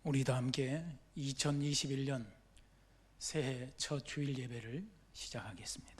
우리도 함께 2021년 새해 첫 주일 예배를 시작하겠습니다.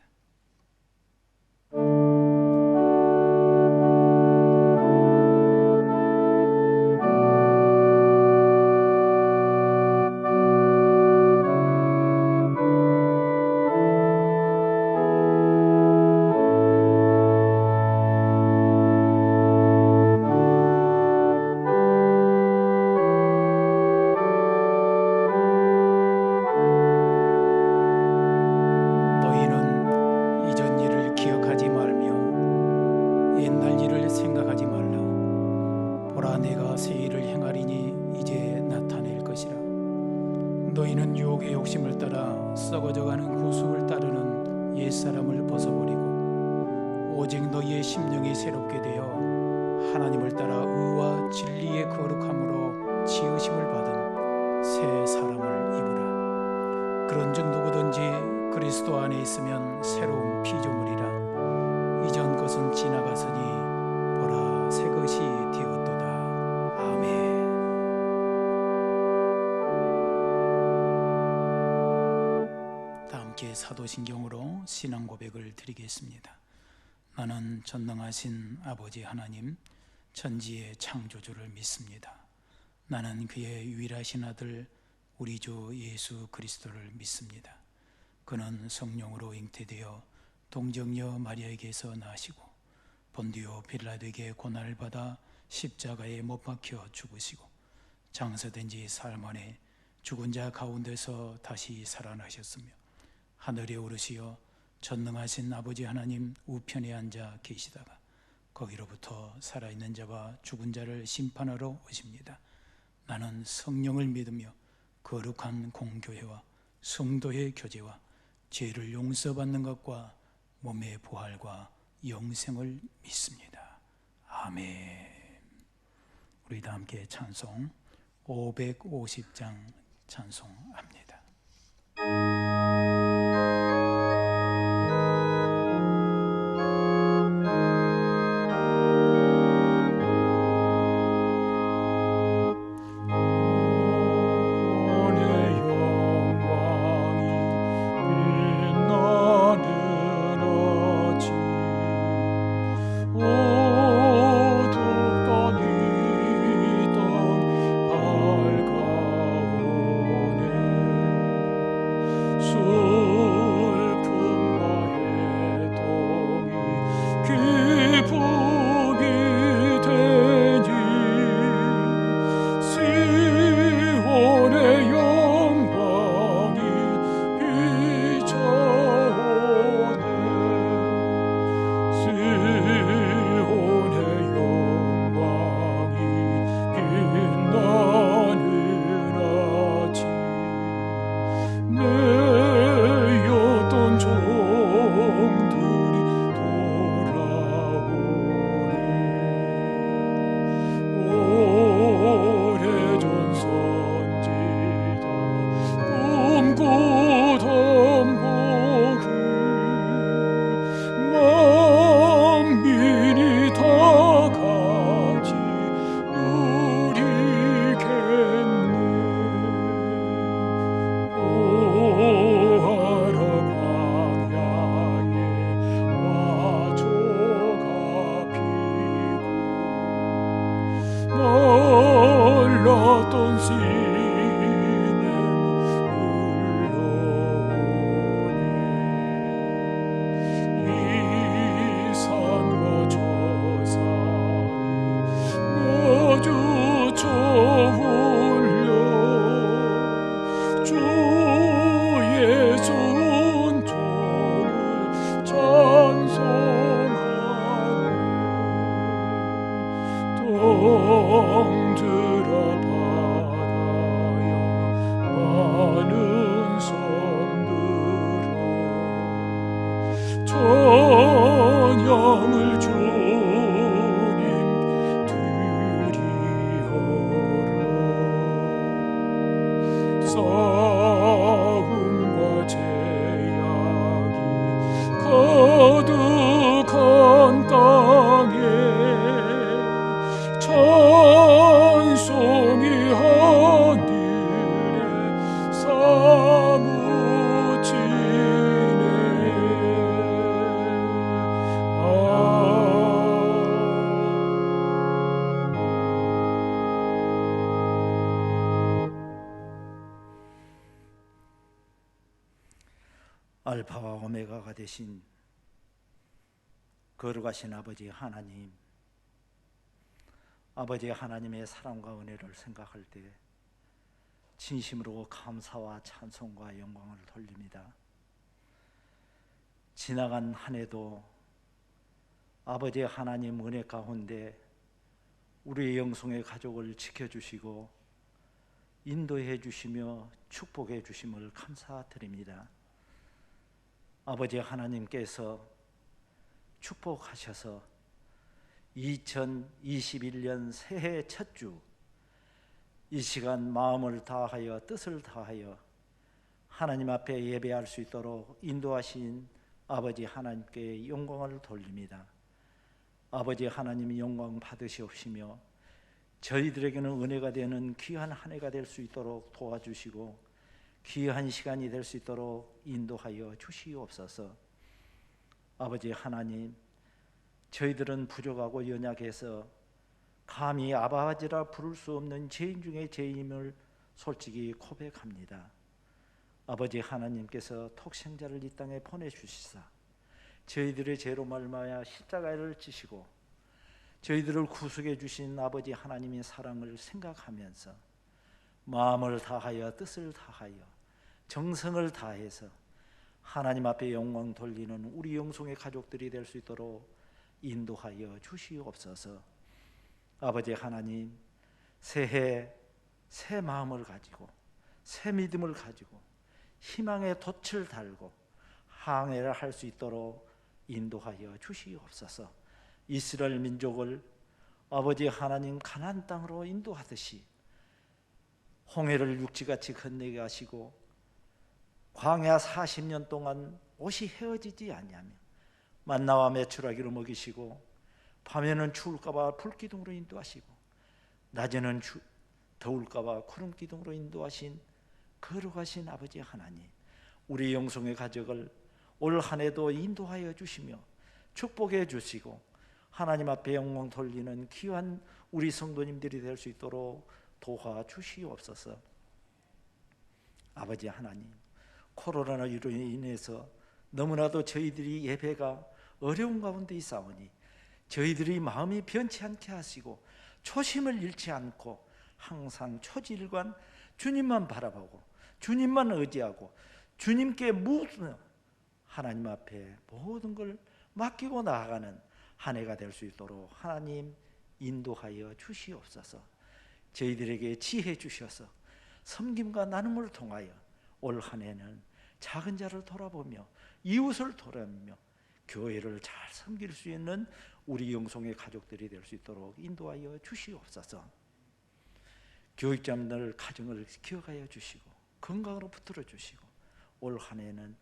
너희는 유혹의 욕심을 따라 썩어져가는 구속을 따르는 옛사람을 벗어버리고 오직 너희의 심령이 새롭게 되어 하나님을 따라 의와 진리의 거룩함으로 지으심을 받은 새 사람을 입으라. 그런즉 누구든지 그리스도 안에 있으면 새로운 피조물이라. 이전 것은 지나갔으니 보라 새 것이 되었도다. 아멘. 함께 사도신경으로 신앙 고백을 드리겠습니다. 나는 전능하신 아버지 하나님 천지의 창조주를 믿습니다. 나는 그의 유일하신 아들 우리 주 예수 그리스도를 믿습니다. 그는 성령으로 잉태되어 동정녀 마리아에게서 나시고 본디오 빌라도에게 고난을 받아 십자가에 못 박혀 죽으시고 장사된 지 사흘 만에 죽은 자 가운데서 다시 살아나셨으며 하늘에 오르시어 전능하신 아버지 하나님 우편에 앉아 계시다가 거기로부터 살아있는 자와 죽은 자를 심판하러 오십니다. 나는 성령을 믿으며 거룩한 공교회와 성도의 교제와 죄를 용서받는 것과 몸의 부활과 영생을 믿습니다. 아멘. 우리 다 함께 찬송 550장 찬송합니다. 찬송이 하니 알파와 오메가가 되신 거룩하신 아버지 하나님, 아버지 하나님의 사랑과 은혜를 생각할 때 진심으로 감사와 찬송과 영광을 돌립니다. 지나간 한 해도 아버지 하나님 은혜 가운데 우리의 영성의 가족을 지켜주시고 인도해 주시며 축복해 주심을 감사드립니다. 아버지 하나님께서 축복하셔서 2021년 새해 첫 주 이 시간 마음을 다하여 뜻을 다하여 하나님 앞에 예배할 수 있도록 인도하신 아버지 하나님께 영광을 돌립니다. 아버지 하나님 영광 받으시옵시며 저희들에게는 은혜가 되는 귀한 한 해가 될 수 있도록 도와주시고 귀한 시간이 될 수 있도록 인도하여 주시옵소서. 아버지 하나님, 저희들은 부족하고 연약해서 감히 아버지라 부를 수 없는 죄인 중에 죄인임을 솔직히 고백합니다. 아버지 하나님께서 독생자를 이 땅에 보내주시사 저희들의 죄로 말미암아 십자가를 지시고 저희들을 구속해 주신 아버지 하나님의 사랑을 생각하면서 마음을 다하여 뜻을 다하여 정성을 다해서 하나님 앞에 영광 돌리는 우리 영성의 가족들이 될 수 있도록 인도하여 주시옵소서. 아버지 하나님, 새해 새 마음을 가지고 새 믿음을 가지고 희망의 돛을 달고 항해를 할 수 있도록 인도하여 주시옵소서. 이스라엘 민족을 아버지 하나님 가나안 땅으로 인도하듯이 홍해를 육지같이 건너게 하시고 광야 40년 동안 옷이 헤어지지 아니하며 만나와 메추라기로 먹이시고 밤에는 추울까 봐 불기둥으로 인도하시고 낮에는 더울까 봐 구름기둥으로 인도하신 거룩하신 아버지 하나님, 우리 영성의 가족을 올 한 해도 인도하여 주시며 축복해 주시고 하나님 앞에 영광 돌리는 귀한 우리 성도님들이 될 수 있도록 도와주시옵소서. 아버지 하나님, 코로나로 인해서 너무나도 저희들이 예배가 어려운 가운데 있사오니 저희들이 마음이 변치 않게 하시고 초심을 잃지 않고 항상 초지일관 주님만 바라보고 주님만 의지하고 주님께 묻는 하나님 앞에 모든 걸 맡기고 나아가는 한 해가 될 수 있도록 하나님 인도하여 주시옵소서. 저희들에게 지혜 주셔서 섬김과 나눔을 통하여 올 한 해는 작은 자를 돌아보며 이웃을 돌아보며 교회를 잘 섬길 수 있는 우리 영성의 가족들이 될 수 있도록 인도하여 주시옵소서. 교육자들 가정을 기억하여 주시고 건강으로 붙들어 주시고 올 한 해는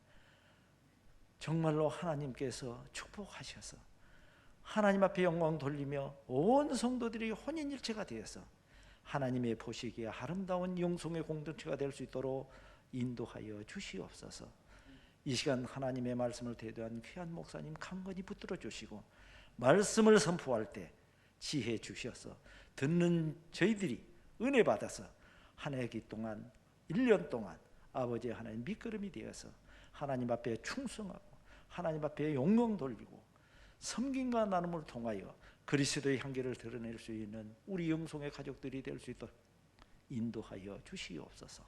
정말로 하나님께서 축복하셔서 하나님 앞에 영광 돌리며 온 성도들이 혼인일체가 되어서 하나님의 보시기에 아름다운 영성의 공동체가 될 수 있도록 인도하여 주시옵소서. 이 시간 하나님의 말씀을 대도한 귀한 목사님 강건히 붙들어 주시고 말씀을 선포할 때 지혜 주셔서 듣는 저희들이 은혜 받아서 한 해기 동안 1년 동안 아버지 하나님 밑거름이 되어서 하나님 앞에 충성하고 하나님 앞에 영광 돌리고 섬김과 나눔을 통하여 그리스도의 향기를 드러낼 수 있는 우리 영성의 가족들이 될 수 있도록 인도하여 주시옵소서.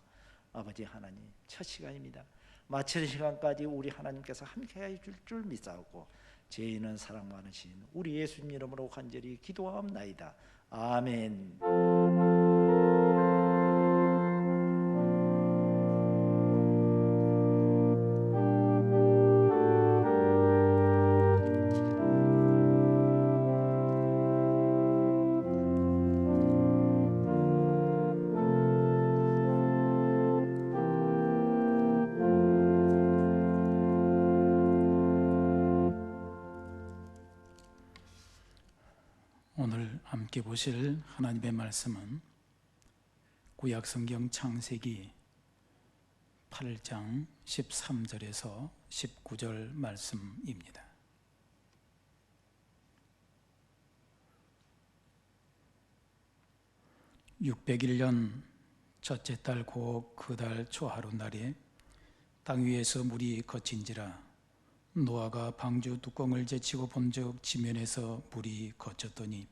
아버지 하나님, 첫 시간입니다. 마치는 시간까지 우리 하나님께서 함께해 줄 믿사오고 죄인은 사랑 많으신 우리 예수님 이름으로 간절히 기도하옵나이다. 아멘. 오늘 함께 보실 하나님의 말씀은 구약성경 창세기 8장 13절에서 19절 말씀입니다. (601년) 첫째 달 고 그 달 초하루 날에 땅 위에서 물이 거친지라 노아가 방주 뚜껑을 제치고 본즉 지면에서 물이 거쳤더니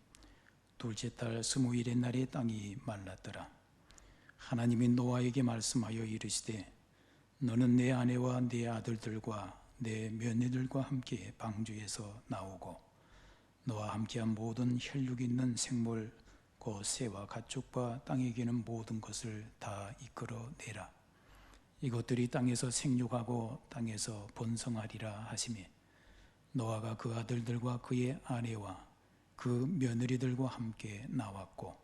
둘째 달 20일의 날에 땅이 말랐더라. 하나님이 노아에게 말씀하여 이르시되 너는 내 아내와 네 아들들과 내 며느리들과 함께 방주에서 나오고 너와 함께한 모든 혈육 있는 생물 곧 새와 가축과 땅에 기는 모든 것을 다 이끌어내라. 이것들이 땅에서 생육하고 땅에서 번성하리라 하시매 노아가 그 아들들과 그의 아내와 그 며느리들과 함께 나왔고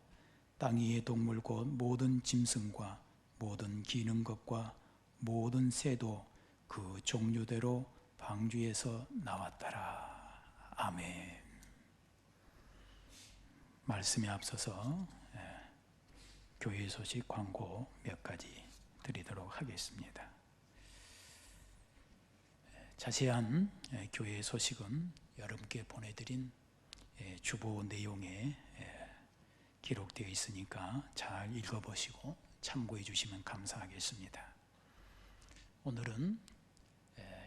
땅 위의 동물 곧 모든 짐승과 모든 기는 것과 모든 새도 그 종류대로 방주에서 나왔더라. 아멘. 말씀에 앞서서 교회 소식 광고 몇 가지 드리도록 하겠습니다. 자세한 교회 소식은 여러분께 보내드린 주보 내용에 기록되어 있으니까 잘 읽어보시고 참고해 주시면 감사하겠습니다. 오늘은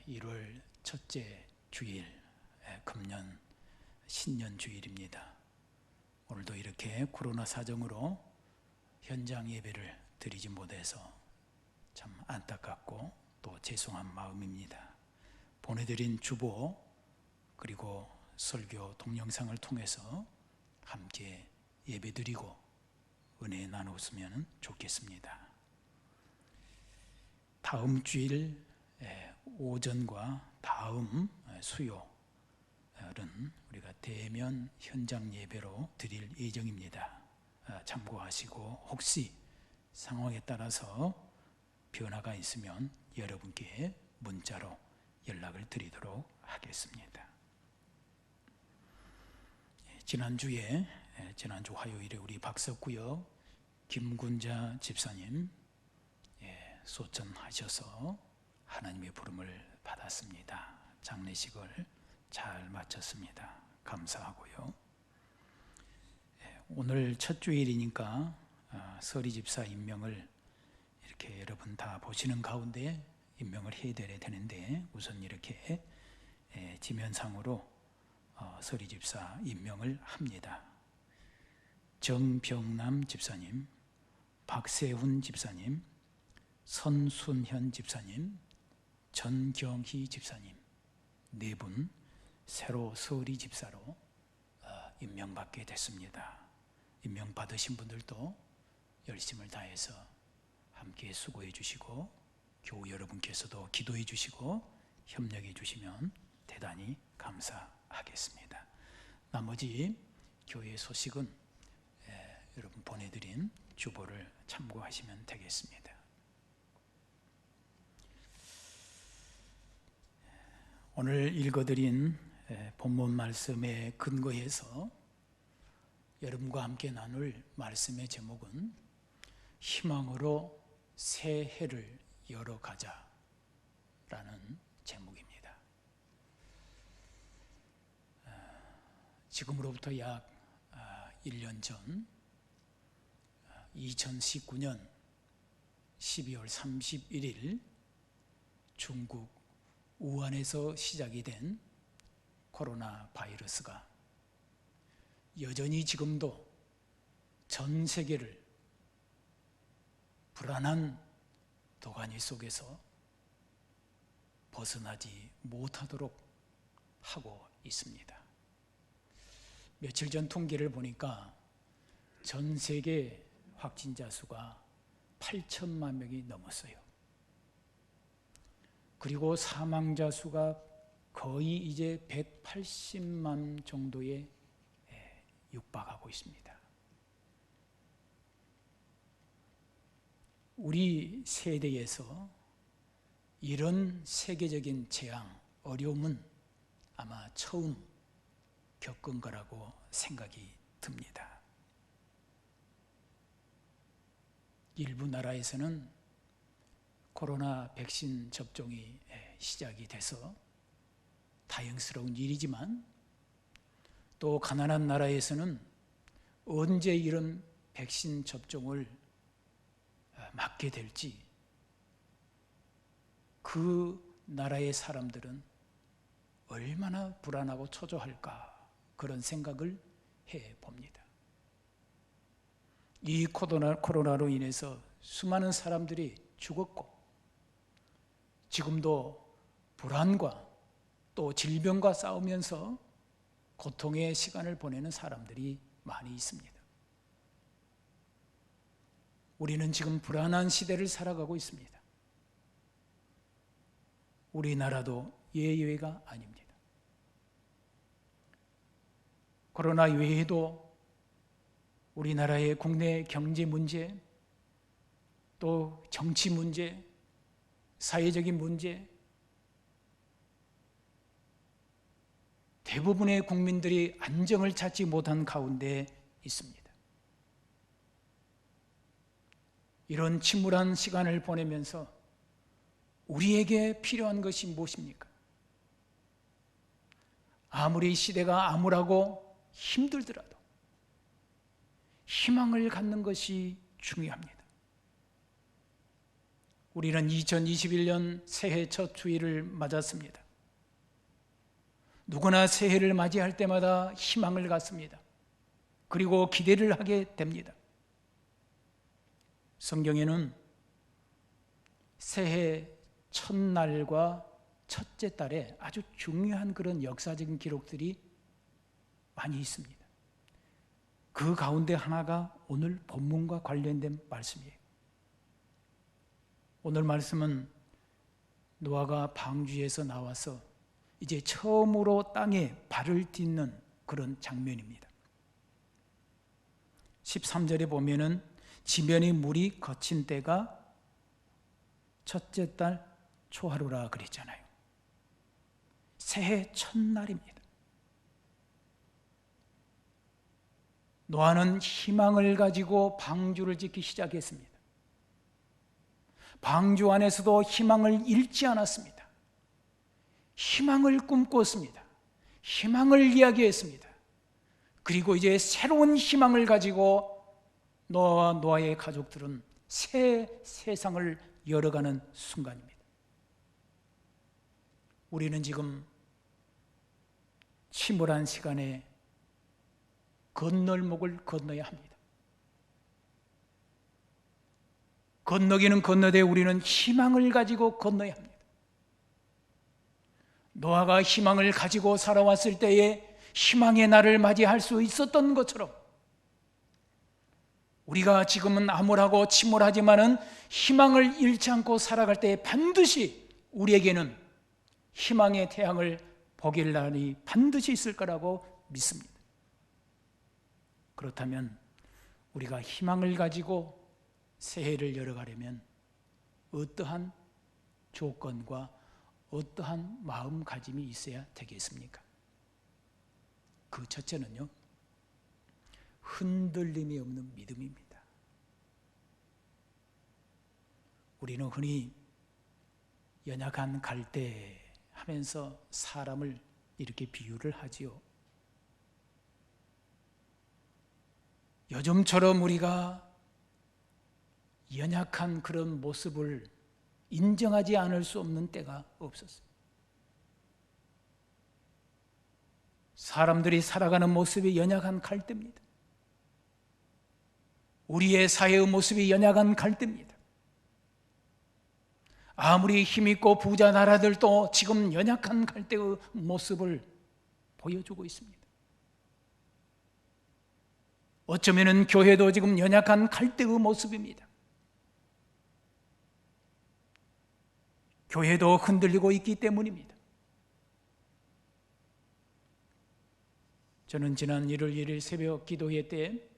1월 첫째 주일, 금년 신년 주일입니다. 오늘도 이렇게 코로나 사정으로 현장 예배를 드리지 못해서 참 안타깝고 또 죄송한 마음입니다. 보내드린 주보 그리고 설교 동영상을 통해서 함께 예배드리고 은혜 나눴으면 좋겠습니다. 다음 주일 오전과 다음 수요일은 우리가 대면 현장 예배로 드릴 예정입니다. 참고하시고 혹시 상황에 따라서 변화가 있으면 여러분께 문자로 연락을 드리도록 하겠습니다. 지난주 화요일에 우리 박석구역 김군자 집사님 소천하셔서 하나님의 부름을 받았습니다. 장례식을 잘 마쳤습니다. 감사하고요. 오늘 첫 주일이니까 서리 집사 임명을 이렇게 여러분 다 보시는 가운데 임명을 해드려야 되는데 우선 이렇게 지면상으로 서리 집사 임명을 합니다. 정병남 집사님, 박세훈 집사님, 선순현 집사님, 전경희 집사님 네 분 새로 서리 집사로 임명받게 됐습니다. 임명받으신 분들도 열심을 다해서 함께 수고해 주시고 교우 여러분께서도 기도해 주시고 협력해 주시면 대단히 감사하겠습니다. 나머지 교회 소식은 여러분 보내드린 주보를 참고하시면 되겠습니다. 오늘 읽어드린 본문 말씀에 근거해서 여러분과 함께 나눌 말씀의 제목은 희망으로 새해를 열어가자라는 제목입니다. 지금으로부터 약 1년 전 2019년 12월 31일 중국 우한에서 시작이 된 코로나 바이러스가 여전히 지금도 전 세계를 불안한 도가니 속에서 벗어나지 못하도록 하고 있습니다. 며칠 전 통계를 보니까 전 세계 확진자 수가 8천만 명이 넘었어요. 그리고 사망자 수가 거의 이제 180만 정도에 육박하고 있습니다. 우리 세대에서 이런 세계적인 재앙, 어려움은 아마 처음 겪은 거라고 생각이 듭니다. 일부 나라에서는 코로나 백신 접종이 시작이 돼서 다행스러운 일이지만 또 가난한 나라에서는 언제 이런 백신 접종을 맞게 될지 그 나라의 사람들은 얼마나 불안하고 초조할까, 그런 생각을 해봅니다. 이 코로나로 인해서 수많은 사람들이 죽었고, 지금도 불안과 또 질병과 싸우면서 고통의 시간을 보내는 사람들이 많이 있습니다. 우리는 지금 불안한 시대를 살아가고 있습니다. 우리나라도 예외가 아닙니다. 코로나 외에도 우리나라의 국내 경제 문제, 또 정치 문제, 사회적인 문제, 대부분의 국민들이 안정을 찾지 못한 가운데 있습니다. 이런 침울한 시간을 보내면서 우리에게 필요한 것이 무엇입니까? 아무리 시대가 암울하고 힘들더라도 희망을 갖는 것이 중요합니다. 우리는 2021년 새해 첫 주일을 맞았습니다. 누구나 새해를 맞이할 때마다 희망을 갖습니다. 그리고 기대를 하게 됩니다. 성경에는 새해 첫날과 첫째 달에 아주 중요한 그런 역사적인 기록들이 많이 있습니다. 그 가운데 하나가 오늘 본문과 관련된 말씀이에요. 오늘 말씀은 노아가 방주에서 나와서 이제 처음으로 땅에 발을 딛는 그런 장면입니다. 13절에 보면은 지면의 물이 거친 때가 첫째 달 초하루라 그랬잖아요. 새해 첫날입니다. 노아는 희망을 가지고 방주를 짓기 시작했습니다. 방주 안에서도 희망을 잃지 않았습니다. 희망을 꿈꿨습니다. 희망을 이야기했습니다. 그리고 이제 새로운 희망을 가지고 노아와 노아의 가족들은 새 세상을 열어가는 순간입니다. 우리는 지금 침울한 시간에 건널목을 건너야 합니다. 건너기는 건너되 우리는 희망을 가지고 건너야 합니다. 노아가 희망을 가지고 살아왔을 때에 희망의 날을 맞이할 수 있었던 것처럼 우리가 지금은 암울하고 침울하지만은 희망을 잃지 않고 살아갈 때 반드시 우리에게는 희망의 태양을 보길 날이 반드시 있을 거라고 믿습니다. 그렇다면 우리가 희망을 가지고 새해를 열어가려면 어떠한 조건과 어떠한 마음가짐이 있어야 되겠습니까? 그 첫째는요, 흔들림이 없는 믿음입니다. 우리는 흔히 연약한 갈대 하면서 사람을 이렇게 비유를 하지요. 요즘처럼 우리가 연약한 그런 모습을 인정하지 않을 수 없는 때가 없었어요. 사람들이 살아가는 모습이 연약한 갈대입니다. 우리의 사회의 모습이 연약한 갈대입니다. 아무리 힘있고 부자 나라들도 지금 연약한 갈대의 모습을 보여주고 있습니다. 어쩌면 교회도 지금 연약한 갈대의 모습입니다. 교회도 흔들리고 있기 때문입니다. 저는 지난 1월 1일 새벽 기도회 때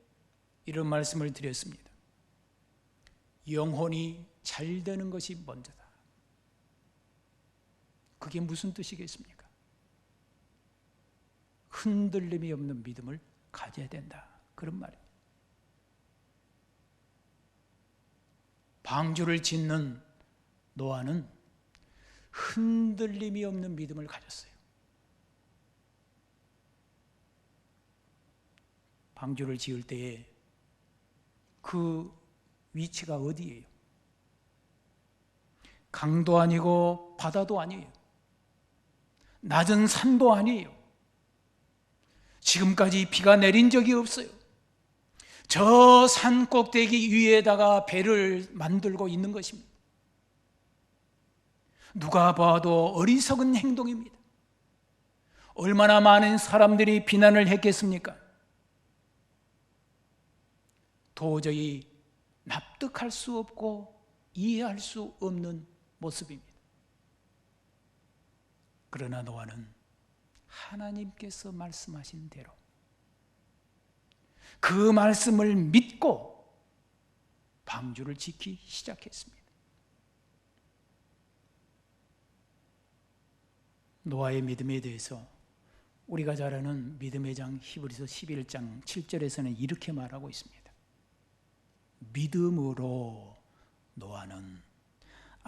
이런 말씀을 드렸습니다. 영혼이 잘 되는 것이 먼저다. 그게 무슨 뜻이겠습니까? 흔들림이 없는 믿음을 가져야 된다, 그런 말입니다. 방주를 짓는 노아는 흔들림이 없는 믿음을 가졌어요. 방주를 지을 때에 그 위치가 어디예요? 강도 아니고 바다도 아니에요. 낮은 산도 아니에요. 지금까지 비가 내린 적이 없어요. 저 산 꼭대기 위에다가 배를 만들고 있는 것입니다. 누가 봐도 어리석은 행동입니다. 얼마나 많은 사람들이 비난을 했겠습니까? 도저히 납득할 수 없고 이해할 수 없는 모습입니다. 그러나 노아는 하나님께서 말씀하신 대로 그 말씀을 믿고 방주를 짓기 시작했습니다. 노아의 믿음에 대해서 우리가 잘 아는 믿음의 장 히브리서 11장 7절에서는 이렇게 말하고 있습니다. 믿음으로 노아는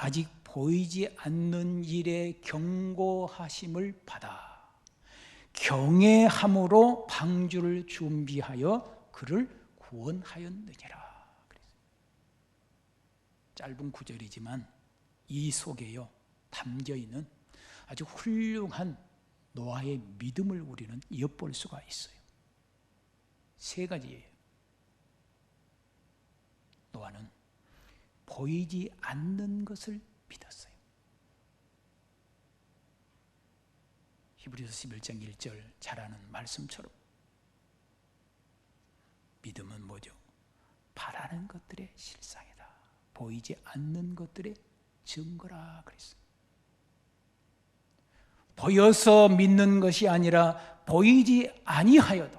아직 보이지 않는 일에 경고하심을 받아 경외함으로 방주를 준비하여 그를 구원하였느니라. 짧은 구절이지만 이 속에요 담겨 있는 아주 훌륭한 노아의 믿음을 우리는 엿볼 수가 있어요. 세 가지예요. 노아는 보이지 않는 것을 믿었어요. 히브리서 11장 1절 잘 아는 말씀처럼 믿음은 뭐죠? 바라는 것들의 실상이다. 보이지 않는 것들의 증거라 그랬어요. 보여서 믿는 것이 아니라 보이지 아니하여도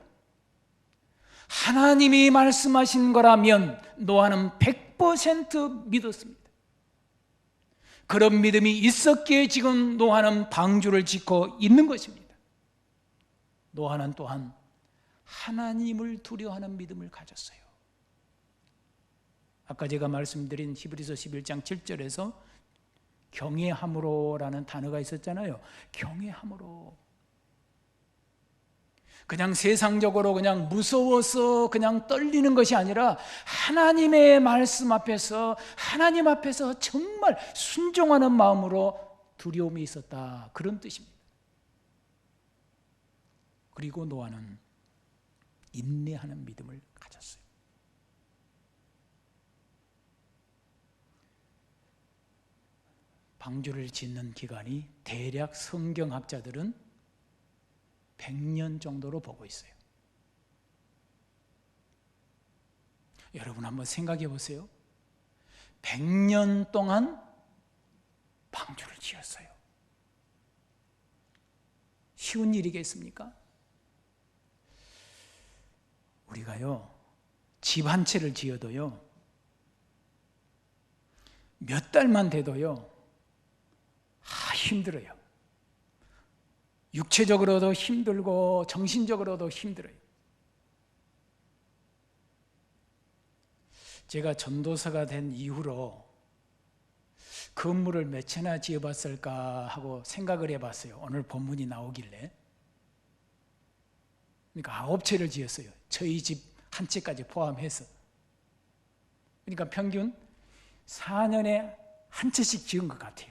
하나님이 말씀하신 거라면 노아는 100% 믿었습니다. 그런 믿음이 있었기에 지금 노아는 방주를 짓고 있는 것입니다. 노아는 또한 하나님을 두려워하는 믿음을 가졌어요. 아까 제가 말씀드린 히브리서 11장 7절에서 경외함으로라는 단어가 있었잖아요. 경외함으로. 그냥 세상적으로 그냥 무서워서 그냥 떨리는 것이 아니라 하나님의 말씀 앞에서 하나님 앞에서 정말 순종하는 마음으로 두려움이 있었다. 그런 뜻입니다. 그리고 노아는 인내하는 믿음을 가졌어요. 방주를 짓는 기간이 대략 성경학자들은 100년 정도로 보고 있어요. 여러분 한번 생각해 보세요. 100년 동안 방주를 지었어요. 쉬운 일이겠습니까? 우리가요, 집 한 채를 지어도요, 몇 달만 돼도요, 힘들어요. 육체적으로도 힘들고 정신적으로도 힘들어요. 제가 전도사가 된 이후로 건물을 몇 채나 지어봤을까 하고 생각을 해봤어요. 오늘 본문이 나오길래. 그러니까 9채를 지었어요. 저희 집 한 채까지 포함해서. 그러니까 평균 4년에 한 채씩 지은 것 같아요.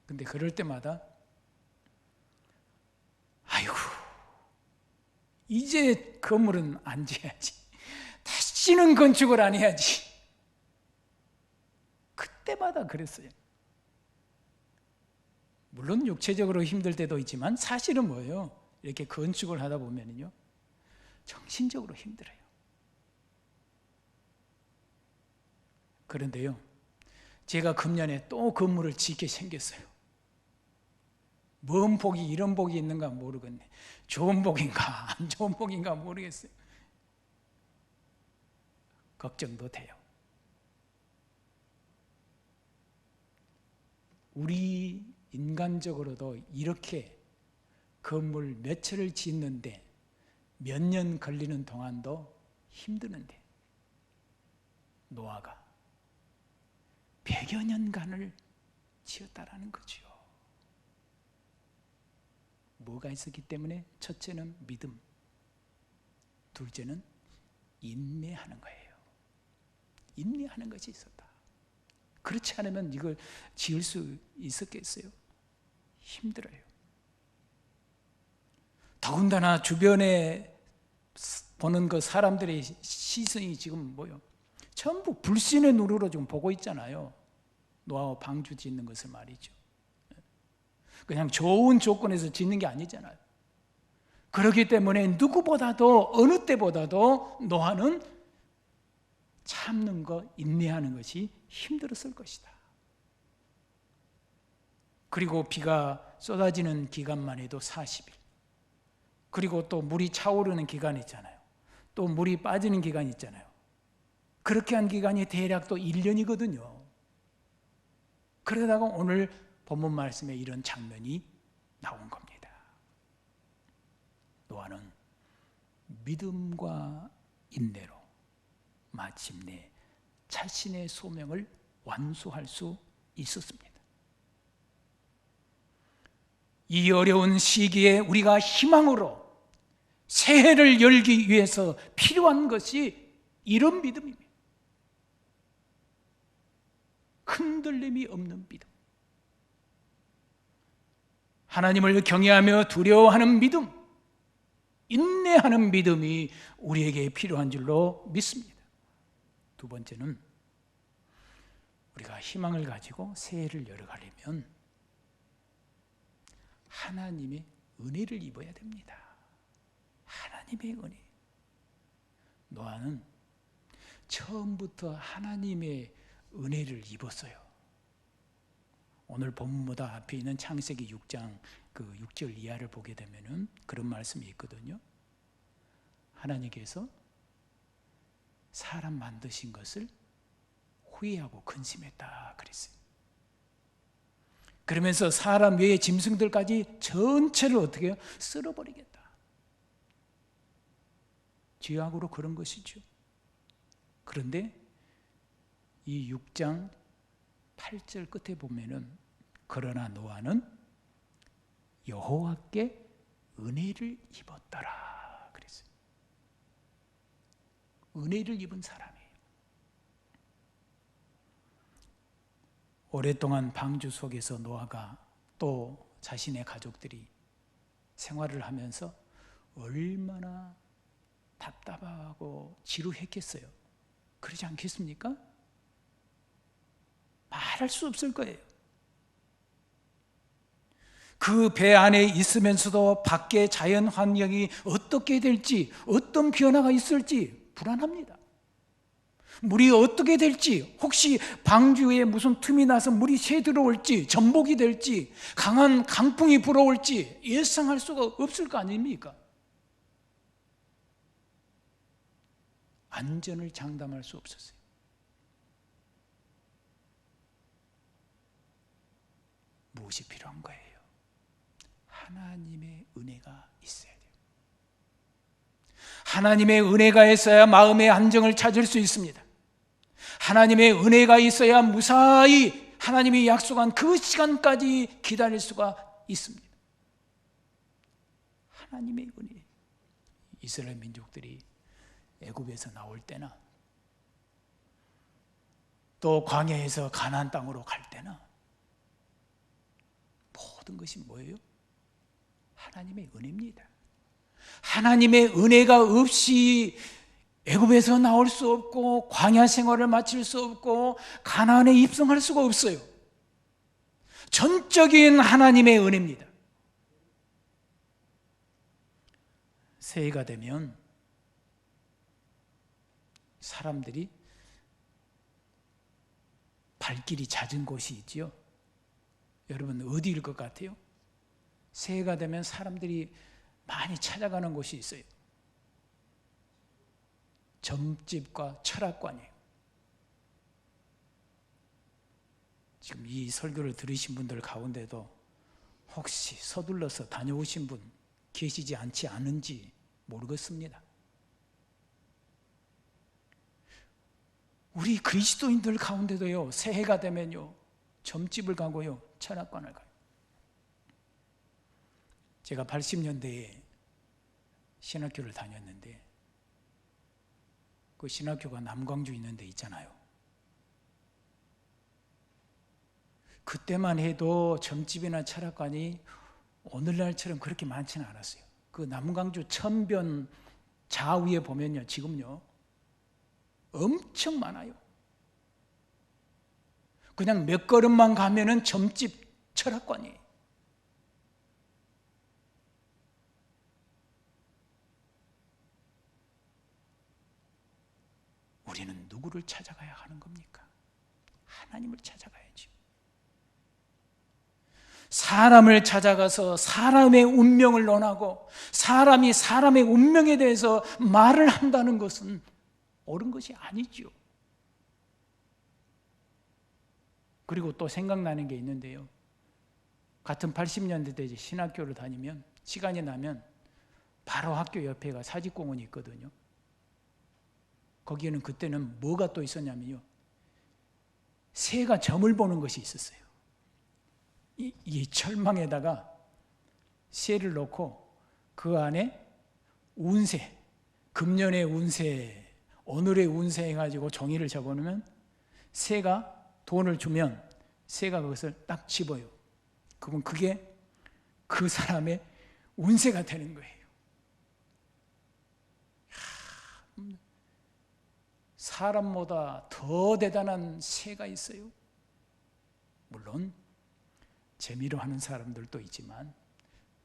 근데 그럴 때마다 아이고 이제 건물은 안 지어야지. 다시는 건축을 안 해야지. 그때마다 그랬어요. 물론 육체적으로 힘들 때도 있지만 사실은 뭐예요? 이렇게 건축을 하다 보면요 정신적으로 힘들어요. 그런데요 제가 금년에 또 건물을 짓게 생겼어요. 뭔 복이 이런 복이 있는가 모르겠네. 좋은 복인가 안 좋은 복인가 모르겠어요. 걱정도 돼요. 우리 인간적으로도 이렇게 건물 몇 채를 짓는데 몇 년 걸리는 동안도 힘드는데 노아가 100여 년간을 지었다라는 거죠. 뭐가 있었기 때문에? 첫째는 믿음, 둘째는 인내하는 거예요. 인내하는 것이 있었다. 그렇지 않으면 이걸 지을 수 있었겠어요? 힘들어요. 더군다나 주변에 보는 그 사람들의 시선이 지금 뭐요? 전부 불신의 눈으로 지금 보고 있잖아요. 노아와 방주 짓는 것을 말이죠. 그냥 좋은 조건에서 짓는 게 아니잖아요. 그렇기 때문에 누구보다도 어느 때보다도 노아는 참는 것, 인내하는 것이 힘들었을 것이다. 그리고 비가 쏟아지는 기간만 해도 40일. 그리고 또 물이 차오르는 기간이 있잖아요. 또 물이 빠지는 기간이 있잖아요. 그렇게 한 기간이 대략 또 1년이거든요. 그러다가 오늘 본문 말씀에 이런 장면이 나온 겁니다. 노아는 믿음과 인내로 마침내 자신의 소명을 완수할 수 있었습니다. 이 어려운 시기에 우리가 희망으로 새해를 열기 위해서 필요한 것이 이런 믿음입니다. 흔들림이 없는 믿음. 하나님을 경외하며 두려워하는 믿음, 인내하는 믿음이 우리에게 필요한 줄로 믿습니다. 두 번째는 우리가 희망을 가지고 새해를 열어가려면 하나님의 은혜를 입어야 됩니다. 하나님의 은혜. 노아는 처음부터 하나님의 은혜를 입었어요. 오늘 본문보다 앞에 있는 창세기 6장 그 6절 이하를 보게 되면은 그런 말씀이 있거든요. 하나님께서 사람 만드신 것을 후회하고 근심했다 그랬어요. 그러면서 사람 외의 짐승들까지 전체를 어떻게 해요? 쓸어버리겠다. 죄악으로 그런 것이죠. 그런데 이 6장 8절 끝에 보면은 그러나 노아는 여호와께 은혜를 입었더라 그랬어요. 은혜를 입은 사람이에요. 오랫동안 방주 속에서 노아가 또 자신의 가족들이 생활을 하면서 얼마나 답답하고 지루했겠어요. 그러지 않겠습니까? 말할 수 없을 거예요. 그 배 안에 있으면서도 밖에 자연 환경이 어떻게 될지, 어떤 변화가 있을지 불안합니다. 물이 어떻게 될지, 혹시 방주에 무슨 틈이 나서 물이 새 들어올지, 전복이 될지, 강한 강풍이 불어올지 예상할 수가 없을 거 아닙니까? 안전을 장담할 수 없었어요. 무엇이 필요한 거예요? 하나님의 은혜가 있어야 돼요. 하나님의 은혜가 있어야 마음의 안정을 찾을 수 있습니다. 하나님의 은혜가 있어야 무사히 하나님이 약속한 그 시간까지 기다릴 수가 있습니다. 하나님의 은혜. 이스라엘 민족들이 애굽에서 나올 때나 또 광야에서 가나안 땅으로 갈 때나 모든 것이 뭐예요? 하나님의 은혜입니다. 하나님의 은혜가 없이 애굽에서 나올 수 없고 광야 생활을 마칠 수 없고 가나안에 입성할 수가 없어요. 전적인 하나님의 은혜입니다. 새해가 되면 사람들이 발길이 잦은 곳이 있지요. 여러분 어디일 것 같아요? 새해가 되면 사람들이 많이 찾아가는 곳이 있어요. 점집과 철학관이에요. 지금 이 설교를 들으신 분들 가운데도 혹시 서둘러서 다녀오신 분 계시지 않지 않은지 모르겠습니다. 우리 그리스도인들 가운데도요, 새해가 되면요, 점집을 가고요, 철학관을 가요. 제가 80년대에 신학교를 다녔는데 그 신학교가 남광주 있는 데 있잖아요. 그때만 해도 점집이나 철학관이 오늘날처럼 그렇게 많지는 않았어요. 그 남강주 천변 좌우에 보면요, 지금요 엄청 많아요. 그냥 몇 걸음만 가면은 점집, 철학관이에요. 우리는 누구를 찾아가야 하는 겁니까? 하나님을 찾아가야죠. 사람을 찾아가서 사람의 운명을 논하고 사람이 사람의 운명에 대해서 말을 한다는 것은 옳은 것이 아니죠. 그리고 또 생각나는 게 있는데요. 같은 80년대 때 신학교를 다니면 시간이 나면 바로 학교 옆에가 사직공원이 있거든요. 거기에는 그때는 뭐가 또 있었냐면요, 새가 점을 보는 것이 있었어요. 이 철망에다가 새를 놓고 그 안에 운세, 금년의 운세, 오늘의 운세 해가지고 종이를 적어놓으면 새가 돈을 주면 새가 그것을 딱 집어요. 그럼 그게 그 사람의 운세가 되는 거예요. 사람보다 더 대단한 새가 있어요. 물론 재미로 하는 사람들도 있지만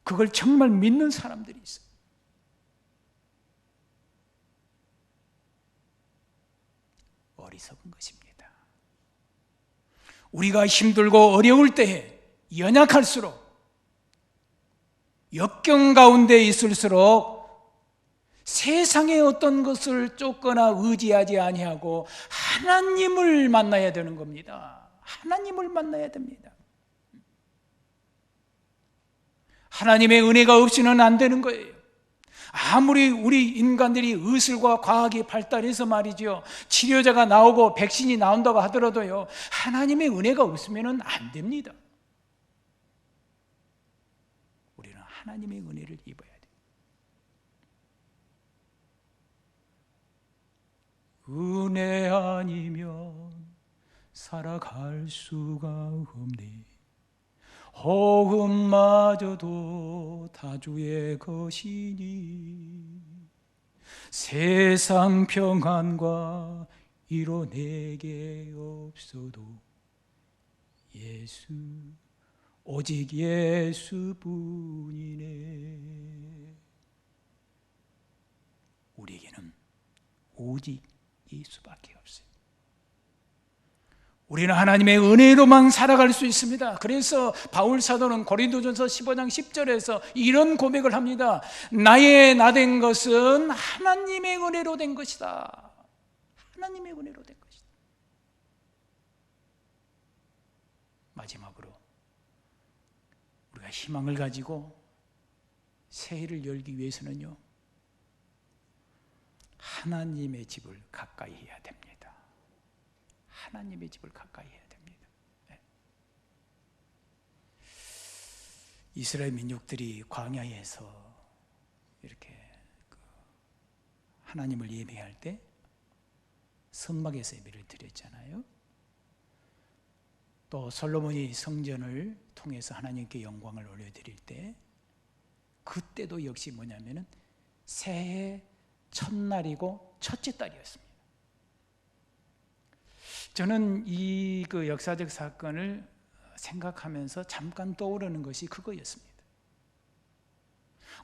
그걸 정말 믿는 사람들이 있어요. 어리석은 것입니다. 우리가 힘들고 어려울 때에 연약할수록, 역경 가운데 있을수록 세상의 어떤 것을 쫓거나 의지하지 아니하고 하나님을 만나야 되는 겁니다. 하나님을 만나야 됩니다. 하나님의 은혜가 없이는 안 되는 거예요. 아무리 우리 인간들이 의술과 과학이 발달해서 말이죠, 치료제가 나오고 백신이 나온다고 하더라도요, 하나님의 은혜가 없으면 안 됩니다. 우리는 하나님의 은혜를 입어야 돼요. 은혜 아니면 살아갈 수가 없네. 호흡마저도 다 주의 것이니 세상 평안과 이로 내게 없어도 예수, 오직 예수뿐이네. 우리에게는 오직 예수밖에 없어요. 우리는 하나님의 은혜로만 살아갈 수 있습니다. 그래서 바울 사도는 고린도전서 15장 10절에서 이런 고백을 합니다. 나의 나 된 것은 하나님의 은혜로 된 것이다. 하나님의 은혜로 된 것이다. 마지막으로 우리가 희망을 가지고 새해를 열기 위해서는요, 하나님의 집을 가까이 해야 됩니다. 하나님의 집을 가까이 해야 됩니다. 네. 이스라엘 민족들이 광야에서 이렇게 하나님을 예배할 때 성막에서 예배를 드렸잖아요. 또 솔로몬이 성전을 통해서 하나님께 영광을 올려드릴 때, 그때도 역시 뭐냐면은 새해 첫날이고 첫째 달이었습니다. 저는 이 역사적 사건을 생각하면서 잠깐 떠오르는 것이 그거였습니다.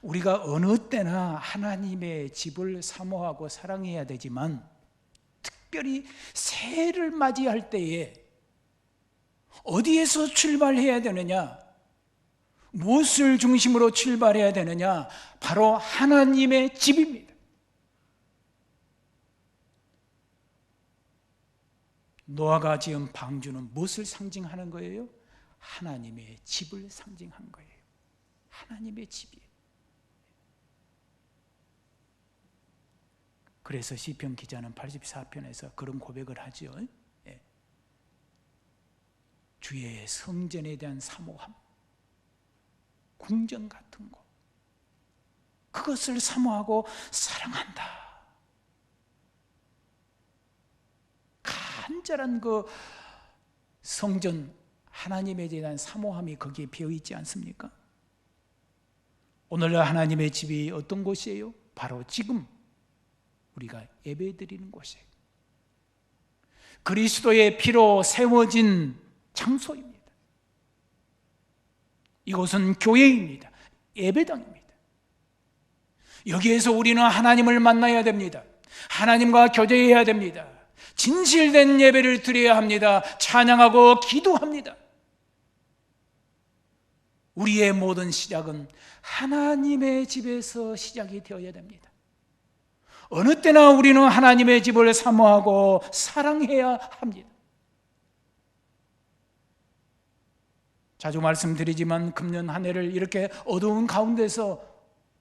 우리가 어느 때나 하나님의 집을 사모하고 사랑해야 되지만, 특별히 새해를 맞이할 때에 어디에서 출발해야 되느냐, 무엇을 중심으로 출발해야 되느냐, 바로 하나님의 집입니다. 노아가 지은 방주는 무엇을 상징하는 거예요? 하나님의 집을 상징한 거예요. 하나님의 집이에요. 그래서 시편 기자는 84편에서 그런 고백을 하죠. 예. 주의 성전에 대한 사모함, 궁전 같은 것, 그것을 사모하고 사랑한다. 간절한 그 성전 하나님에 대한 사모함이 거기에 비어있지 않습니까? 오늘날 하나님의 집이 어떤 곳이에요? 바로 지금 우리가 예배드리는 곳이에요. 그리스도의 피로 세워진 장소입니다. 이곳은 교회입니다. 예배당입니다. 여기에서 우리는 하나님을 만나야 됩니다. 하나님과 교제해야 됩니다. 진실된 예배를 드려야 합니다. 찬양하고 기도합니다. 우리의 모든 시작은 하나님의 집에서 시작이 되어야 됩니다. 어느 때나 우리는 하나님의 집을 사모하고 사랑해야 합니다. 자주 말씀드리지만 금년 한 해를 이렇게 어두운 가운데서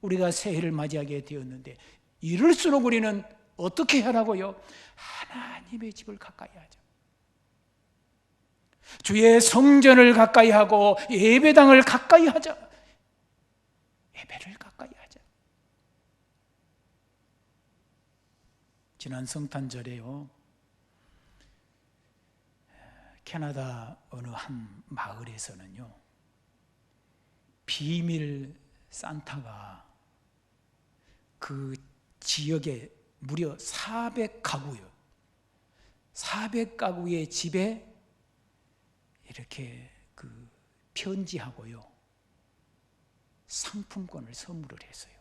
우리가 새해를 맞이하게 되었는데, 이럴수록 우리는 어떻게 하라고요? 하나님의 집을 가까이 하죠. 주의 성전을 가까이 하고 예배당을 가까이 하자. 예배를 가까이 하자. 지난 성탄절에요, 캐나다 어느 한 마을에서는요, 비밀 산타가 그 지역에 무려 400가구요. 400가구의 집에 이렇게 그 편지하고요, 상품권을 선물을 했어요.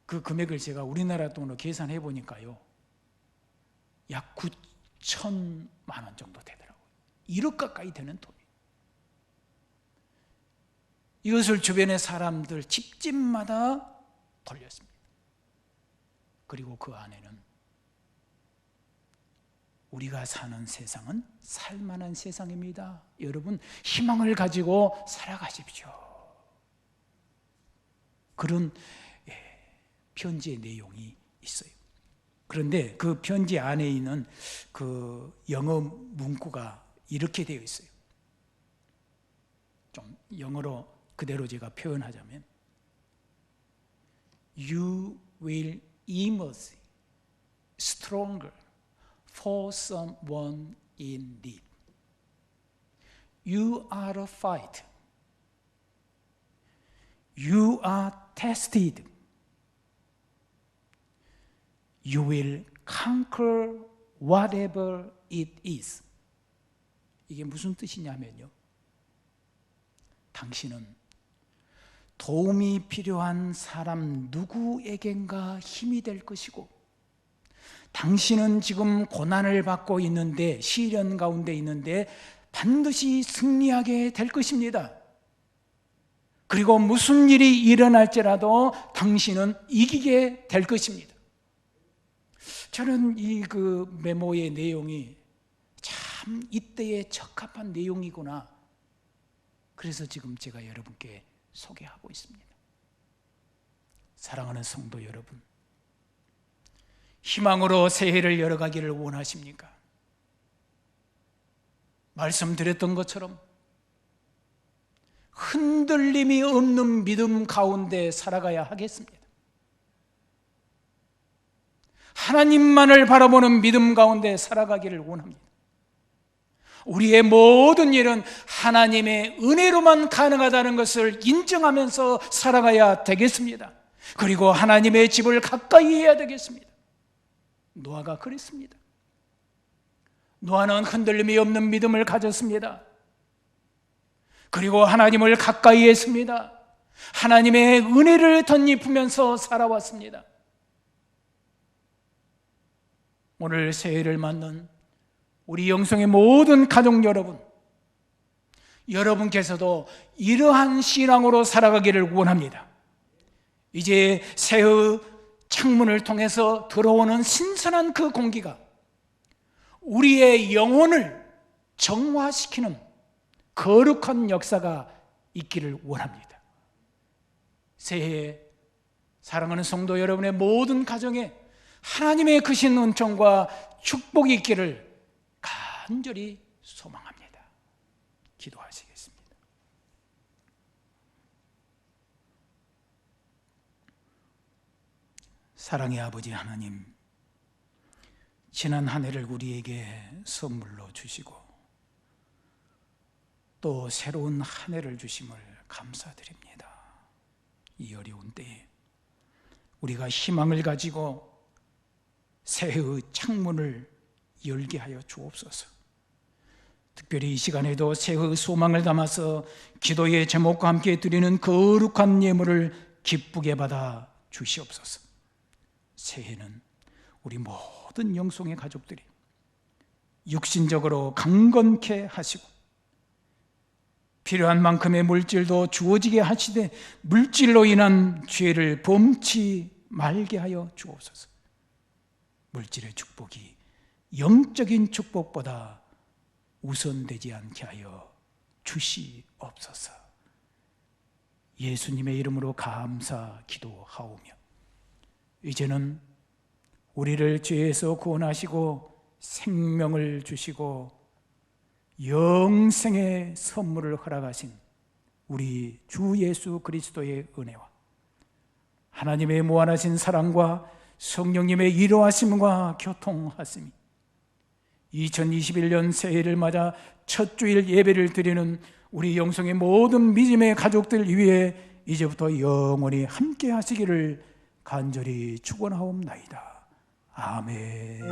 그 금액을 제가 우리나라 돈으로 계산해 보니까요, 약 9천만 원 정도 되더라고요. 1억 가까이 되는 돈이에요. 이것을 주변의 사람들 집집마다 돌렸습니다. 그리고 그 안에는 우리가 사는 세상은 살만한 세상입니다. 여러분, 희망을 가지고 살아가십시오. 그런 편지의 내용이 있어요. 그런데 그 편지 안에 있는 그 영어 문구가 이렇게 되어 있어요. 좀 영어로 그대로 제가 표현하자면, You will emerge stronger for someone in need. You are a fighter. You are tested. You will conquer whatever it is. 이게 무슨 뜻이냐면요, 당신은 도움이 필요한 사람 누구에겐가 힘이 될 것이고, 당신은 지금 고난을 받고 있는데, 시련 가운데 있는데 반드시 승리하게 될 것입니다. 그리고 무슨 일이 일어날지라도 당신은 이기게 될 것입니다. 저는 이 그 메모의 내용이 참 이때에 적합한 내용이구나, 그래서 지금 제가 여러분께 소개하고 있습니다. 사랑하는 성도 여러분, 희망으로 새해를 열어가기를 원하십니까? 말씀드렸던 것처럼 흔들림이 없는 믿음 가운데 살아가야 하겠습니다. 하나님만을 바라보는 믿음 가운데 살아가기를 원합니다. 우리의 모든 일은 하나님의 은혜로만 가능하다는 것을 인정하면서 살아가야 되겠습니다. 그리고 하나님의 집을 가까이 해야 되겠습니다. 노아가 그랬습니다. 노아는 흔들림이 없는 믿음을 가졌습니다. 그리고 하나님을 가까이 했습니다. 하나님의 은혜를 덧입으면서 살아왔습니다. 오늘 새해를 맞는 우리 영성의 모든 가족 여러분, 여러분께서도 이러한 신앙으로 살아가기를 원합니다. 이제 새해 창문을 통해서 들어오는 신선한 그 공기가 우리의 영혼을 정화시키는 거룩한 역사가 있기를 원합니다. 새해에 사랑하는 성도 여러분의 모든 가정에 하나님의 크신 은총과 축복이 있기를 간절히 소망합니다. 기도하시겠습니다. 사랑의 아버지 하나님, 지난 한 해를 우리에게 선물로 주시고 또 새로운 한 해를 주심을 감사드립니다. 이 어려운 때에 우리가 희망을 가지고 새해의 창문을 열게 하여 주옵소서. 특별히 이 시간에도 새해의 소망을 담아서 기도의 제목과 함께 드리는 거룩한 예물을 기쁘게 받아 주시옵소서. 새해는 우리 모든 영성의 가족들이 육신적으로 강건케 하시고 필요한 만큼의 물질도 주어지게 하시되 물질로 인한 죄를 범치 말게 하여 주옵소서. 물질의 축복이 영적인 축복보다 우선되지 않게 하여 주시옵소서. 예수님의 이름으로 감사 기도하오며 이제는 우리를 죄에서 구원하시고 생명을 주시고 영생의 선물을 허락하신 우리 주 예수 그리스도의 은혜와 하나님의 무한하신 사랑과 성령님의 이로하심과 교통하심이 2021년 새해를 맞아 첫 주일 예배를 드리는 우리 영성의 모든 믿음의 가족들 위해 이제부터 영원히 함께 하시기를 간절히 축원하옵나이다. 아멘.